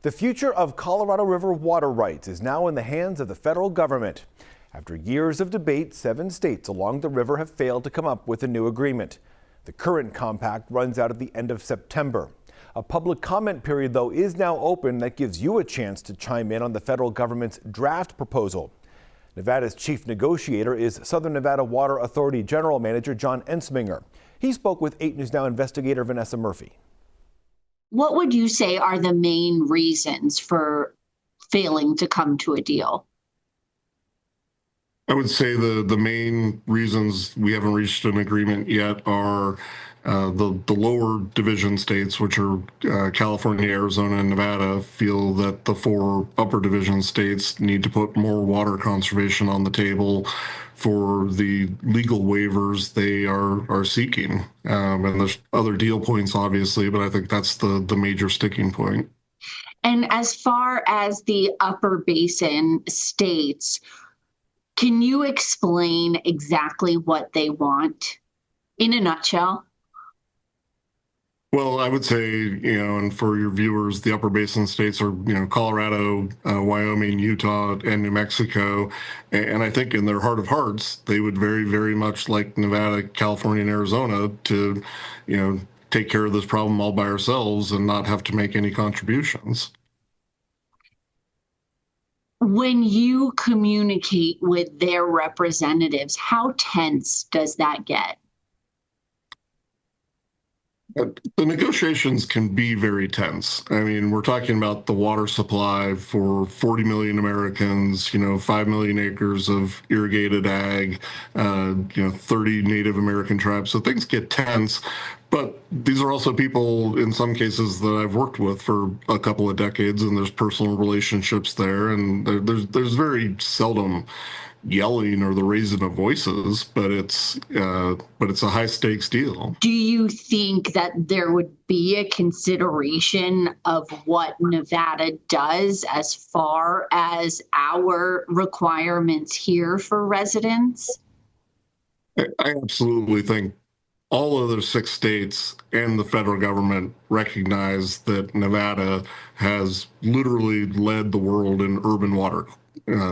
The future of Colorado River water rights is now in the hands of the federal government. After years of debate, 7 states along the river have failed to come up with a new agreement. The current compact runs out at the end of September. A public comment period, though, is now open that gives you a chance to chime in on the federal government's draft proposal. Nevada's chief negotiator is Southern Nevada Water Authority General Manager John Entsminger. He spoke with 8 News Now investigator Vanessa Murphy. What would you say are the main reasons for failing to come to a deal? I would say the main reasons we haven't reached an agreement yet are the lower division states, which are California, Arizona, and Nevada, feel that the 4 upper division states need to put more water conservation on the table for the legal waivers they are seeking. And there's other deal points, obviously, but I think that's the major sticking point. And as far as the upper basin states, can you explain exactly what they want in a nutshell? Well, I would say, and for your viewers, the upper basin states are, Colorado, Wyoming, Utah, and New Mexico. And I think in their heart of hearts, they would very, very much like Nevada, California, and Arizona to, take care of this problem all by ourselves and not have to make any contributions. When you communicate with their representatives, how tense does that get? The negotiations can be very tense. I mean, we're talking about the water supply for 40 million Americans, 5 million acres of irrigated ag, 30 Native American tribes. So things get tense. But these are also people, in some cases, that I've worked with for a couple of decades, and there's personal relationships there. And there's very seldom yelling or the raising of voices, but it's a high stakes deal. Do you think that there would be a consideration of what Nevada does as far as our requirements here for residents? I absolutely think all of the 6 states and the federal government recognize that Nevada has literally led the world in urban water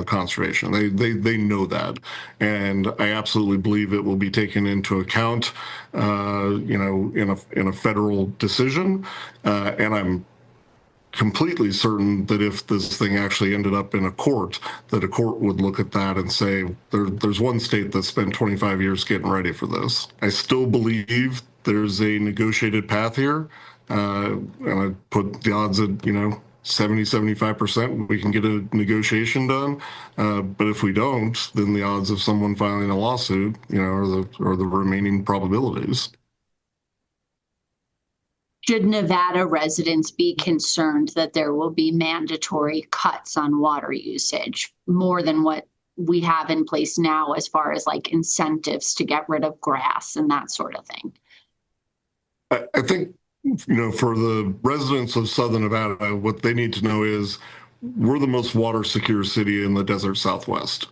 conservation. They know that, and I absolutely believe it will be taken into account, in a federal decision. And I'm completely certain that if this thing actually ended up in a court, that a court would look at that and say, there's one state that spent 25 years getting ready for this. I still believe there's a negotiated path here, and I put the odds at, 70-75% we can get a negotiation done. But if we don't, then the odds of someone filing a lawsuit, are the remaining probabilities. Should Nevada residents be concerned that there will be mandatory cuts on water usage, more than what we have in place now as far as like incentives to get rid of grass and that sort of thing? I think, for the residents of Southern Nevada, what they need to know is we're the most water secure city in the desert Southwest.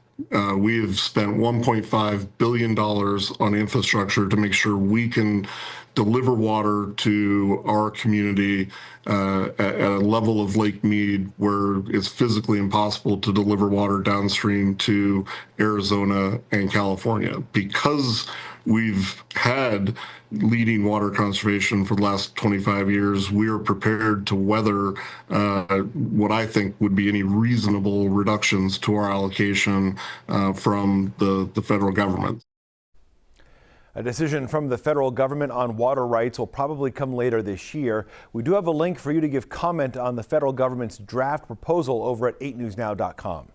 We have spent $1.5 billion on infrastructure to make sure we can deliver water to our community at a level of Lake Mead where it's physically impossible to deliver water downstream to Arizona and California. Because we've had leading water conservation for the last 25 years, we are prepared to weather what I think would be any reasonable reductions to our allocation from the federal government. A decision from the federal government on water rights will probably come later this year. We do have a link for you to give comment on the federal government's draft proposal over at 8newsnow.com.